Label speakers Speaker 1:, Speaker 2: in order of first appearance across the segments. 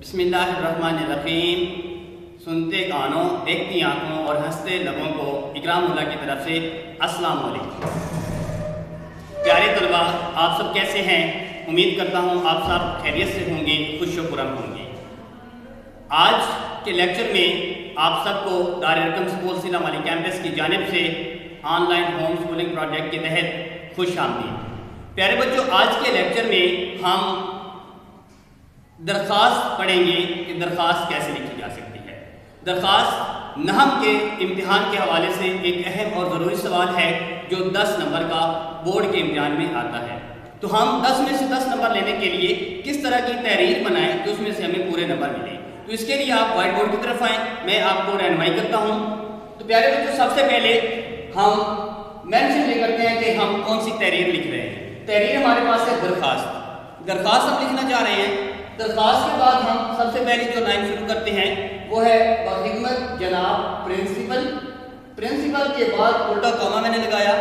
Speaker 1: بسم اللہ الرحمن الرحیم۔ سنتے کانوں، دیکھتی آنکھوں اور ہنستے لبوں کو اکرام اللہ کی طرف سے السلام علیکم۔ پیارے طلبہ، آپ سب کیسے ہیں؟ امید کرتا ہوں آپ سب خیریت سے ہوں گے، خوش و خرم ہوں گے۔ آج کے لیکچر میں آپ سب کو دارالارقم سکول ضلع مالی کیمپس کی جانب سے on line home schooling project کے تحت خوش آمدید۔ پیارے بچوں، آج کے لیکچر میں ہم درخواست پڑھیں گے کہ درخواست کیسے لکھی جا سکتی ہے۔ درخواست نحو کے امتحان کے حوالے سے ایک اہم اور ضروری سوال ہے جو 10 نمبر کا بورڈ کے امتحان میں آتا ہے۔ تو ہم 10 میں سے 10 نمبر لینے کے لیے کس طرح کی تحریر بنائیں کہ اس میں سے ہمیں پورے نمبر ملیں۔ تو اس کے لیے آپ وائٹ بورڈ کی طرف آئیں، میں آپ کو رہنمائی کرتا ہوں۔ تو پیارے بچوں، سب سے پہلے ہم مینشن یہ کرتے ہیں کہ ہم کون سی تحریر لکھ رہے ہیں۔ تحریر ہمارے پاس ہے درخواست ہم لکھنا چاہ رہے ہیں۔ درخواست کے بعد ہم سب سے پہلے جو لائن شروع کرتے ہیں وہ ہے بخدمت جناب پرنسپل کے بعد الٹا کامہ میں نے لگایا،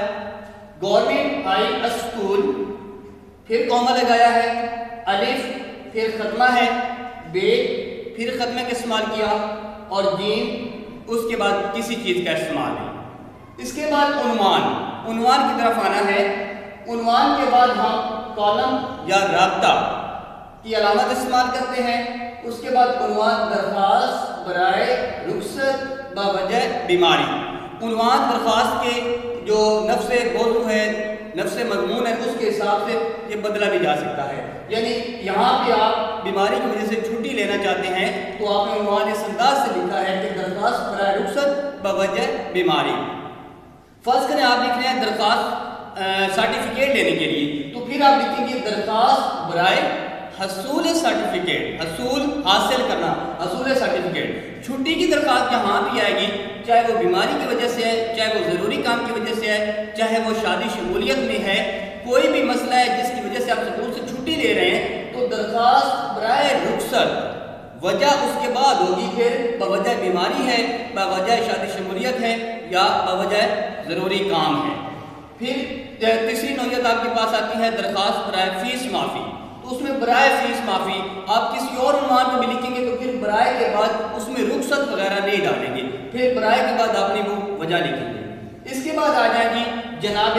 Speaker 1: گورنمنٹ ہائی اسکول، پھر کامہ لگایا ہے، الف پھر ختمہ ہے، بے پھر ختمہ کا استعمال کیا، اور جیم اس کے بعد کسی چیز کا استعمال ہے۔ اس کے بعد عنوان کی طرف آنا ہے۔ عنوان کے بعد ہم کالم یا رابطہ کی علامت استعمال کرتے ہیں۔ اس کے بعد عنوان درخواست برائے رخصت بوجہ بیماری۔ عنوان درخواست کے جو نفس موضوع ہے، نفس مضمون ہے، اس کے حساب سے یہ بدلا بھی جا سکتا ہے۔ یعنی یہاں پہ آپ بیماری کی وجہ سے چھٹی لینا چاہتے ہیں تو آپ نے عنوان اس انداز سے لکھا ہے کہ درخواست برائے رخصت بوجہ بیماری۔ فرض کریں آپ لکھ رہے ہیں درخواست سرٹیفکیٹ لینے کے لیے، تو پھر آپ لکھیں گے درخواست برائے حصول سرٹیفکیٹ، حصول حاصل کرنا، حصول سرٹیفکیٹ۔ چھٹی کی درخواست جہاں بھی آئے گی، چاہے وہ بیماری کی وجہ سے ہے، چاہے وہ ضروری کام کی وجہ سے ہے، چاہے وہ شادی شمولیت میں ہے، کوئی بھی مسئلہ ہے جس کی وجہ سے آپ سکول سے چھٹی لے رہے ہیں، تو درخواست برائے رخصت وجہ اس کے بعد ہوگی پھر بوجہ بیماری ہے، بوجہ شادی شمولیت ہے، یا بوجہ ضروری کام ہے۔ پھر تیسری نوعیت آپ کے پاس آتی ہے درخواست برائے فیس معافی۔ تو اس میں برائے فیس معافی آپ کسی اور عنوان میں بھی لکھیں گے تو پھر برائے کے بعد اس میں رخصت وغیرہ نہیں ڈالیں گے، پھر برائے کے بعد آپ نے وہ وجہ لکھیں گے۔ اس کے بعد آ جائیں گی جناب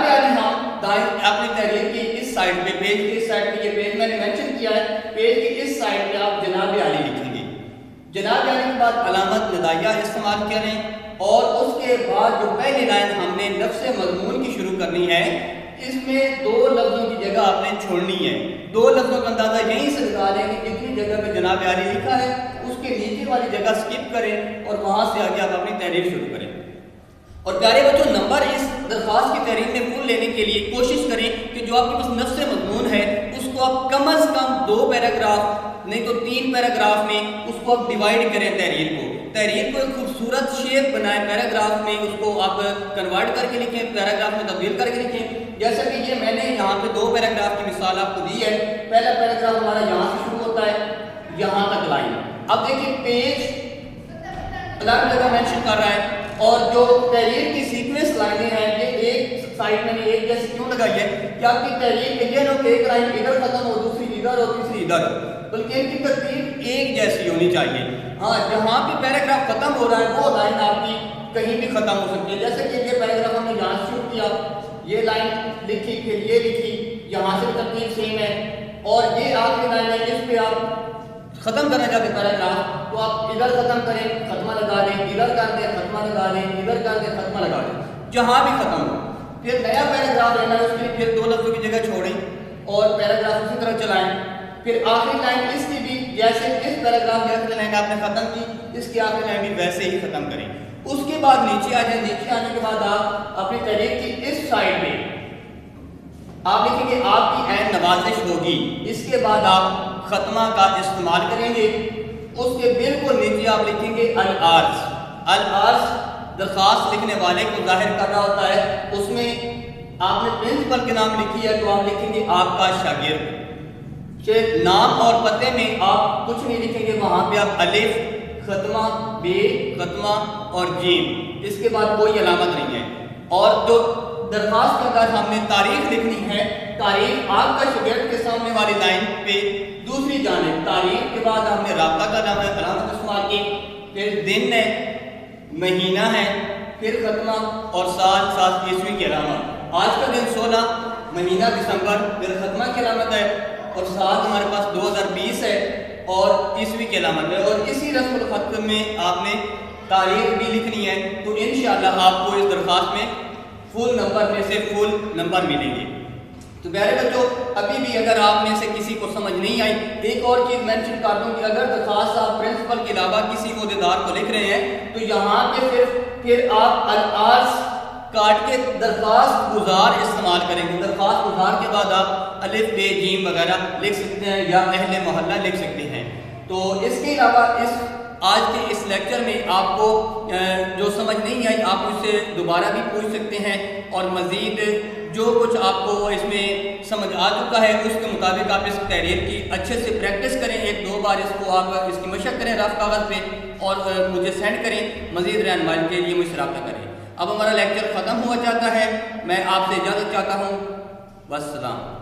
Speaker 1: عالی۔ ہم دائیں اپنی تحریر کی اس سائڈ پہ، پیج کی اس سائڈ پہ، یہ پیج میں نے مینشن کیا ہے، پیج کی اس سائڈ پہ آپ جناب عالی لکھیں گے۔ جناب عالی کے بعد علامت ندائیہ استعمال کریں، اور اس کے بعد جو پہلی لائن ہم نے نفس مضمون کی شروع کرنی ہے، اس میں 2 لفظوں کی جگہ آپ نے چھوڑنی ہے۔ 2 لفظوں کا اندازہ یہیں سے لگا لیں کہ جتنی جگہ پہ جناب عالی لکھا ہے اس کے نیچے والی جگہ سکپ کریں اور وہاں سے آگے آپ اپنی تحریر شروع کریں۔ اور پیارے بچوں، نمبر اس درخواست کی تحریر میں فل لینے کے لیے کوشش کریں کہ جو آپ کے پاس نفس مضمون ہے اس کو آپ کم از کم 2 پیراگراف نہیں تو 3 پیراگراف میں اس کو آپ ڈیوائیڈ کریں۔ تحریر کو ایک خوبصورت شیپ بنائیں، پیراگراف میں اس کو آپ کنورٹ کر کے لکھیں، پیراگراف میں تبدیل کر کے لکھیں۔ جیسا کہ یہ میں نے یہاں پہ 2 پیراگراف کی مثال آپ کو دی ہے۔ پہلا پیراگراف ہمارا یہاں سے شروع ہوتا ہے، یہاں تک لائن۔ اب دیکھیں پیج الگ جگہ مینشن کر رہا ہے، اور جو تحریر کی سیکوینس لائنیں ہیں یہ ایک سائڈ میں نے ایک جیسی کیوں لگائی ہے کہ آپ کی تحریر کے یہ نہ کہ ایک لائن ادھر ختم ہو، دوسری ادھر ہو، تیسری ادھر ہو، بلکہ ان کی ترتیب ایک جیسی ہونی چاہیے۔ ہاں، جہاں بھی پیراگراف ختم ہو رہا ہے وہ لائن آپ کی کہیں بھی ختم ہو سکتی ہے۔ جیسے کہ یہ پیراگراف ہم نے یہاں شروع کیا، یہ لائن لکھی، پھر یہ لکھی، یہاں سے ترتیب سیم ہے، اور یہ آخری لائن ہے جس پہ آپ ختم کرنا چاہتے ہیں پیراگراف، تو آپ ادھر ختم کریں، ختمہ لگا دیں، ادھر کر دیں، ختمہ لگا دیں، ادھر کر دیں، ختمہ لگا دیں، جہاں بھی ختم ہو۔ پھر نیا پیراگراف لینا ہے، اس کے لیے پھر 2 لفظوں کی جگہ چھوڑیں اور پیراگراف اسی طرح چلائیں۔ پھر آخری لائن اس کی بھی جیسے اس پیراگراف جیسے لائن آپ نے ختم کی، اس کی آخری لائن بھی ویسے ہی ختم کریں۔ اس کے بعد نیچے آ جائیں، نیچے آنے کے بعد آپ اپنی تحریر کی اس سائڈ میں آپ لکھیں گے آپ کی عین نوازش ہوگی۔ اس کے بعد آپ ختمہ کا استعمال کریں گے۔ اس کے بالکل نیچے آپ لکھیں گے العرض درخواست لکھنے والے کو ظاہر کرنا ہوتا ہے۔ اس میں آپ نے پرنسپل کے نام لکھی ہے تو آپ لکھیں گے آپ کا شاگرد۔ نام اور پتے میں آپ کچھ نہیں لکھیں گے، وہاں پہ آپ الف ختمہ، بے ختمہ اور جیم، اس کے بعد کوئی علامت نہیں ہے۔ اور جو درخواست کے اندر ہم نے تاریخ لکھنی ہے، تاریخ آپ کا شاگرد کے سامنے والی لائن پہ، دوسری جانب تاریخ کے بعد ہم نے رابطہ کا علامت استعمال کی، پھر دن ہے، مہینہ ہے، پھر ختمہ اور سال 7 عیسوی کی علامت۔ آج کا دن 16 مہینہ دسمبر، پھر ختمہ کی علامت ہے اور سال ہمارے پاس 2020 ہے اور عیسوی کی علامت ہے، اور اسی رسم الخط میں آپ نے تاریخ بھی لکھنی ہے۔ تو انشاءاللہ آپ کو اس درخواست میں فل نمبر میں سے فل نمبر ملیں گے۔ تو پیارے بچوں، ابھی بھی اگر آپ میں سے کسی کو سمجھ نہیں آئی، ایک اور چیز مینشن کر دوں کہ اگر درخواست آپ پرنسپل کے علاوہ کسی عہدیدار کو لکھ رہے ہیں تو یہاں پہ پھر آپ العارض کاٹ کے درخواست گزار استعمال کریں گے۔ درخواست گزار کے بعد آپ الف ب ج وغیرہ لکھ سکتے ہیں یا اہل محلہ لکھ سکتے ہیں۔ تو اس کے علاوہ آج کے اس لیکچر میں آپ کو جو سمجھ نہیں آئی آپ مجھ سے دوبارہ بھی پوچھ سکتے ہیں، اور مزید جو کچھ آپ کو اس میں سمجھ آ چکا ہے اس کے مطابق آپ اس تحریر کی اچھے سے پریکٹس کریں، 1-2 بار اس کو آپ اس کی مشق کریں رف کاغذ پہ اور مجھے سینڈ کریں۔ مزید رہنمائی کے لیے مجھ سے رابطہ کریں۔ اب ہمارا لیکچر ختم ہوا جاتا ہے، میں آپ سے اجازت چاہتا ہوں۔ والسلام۔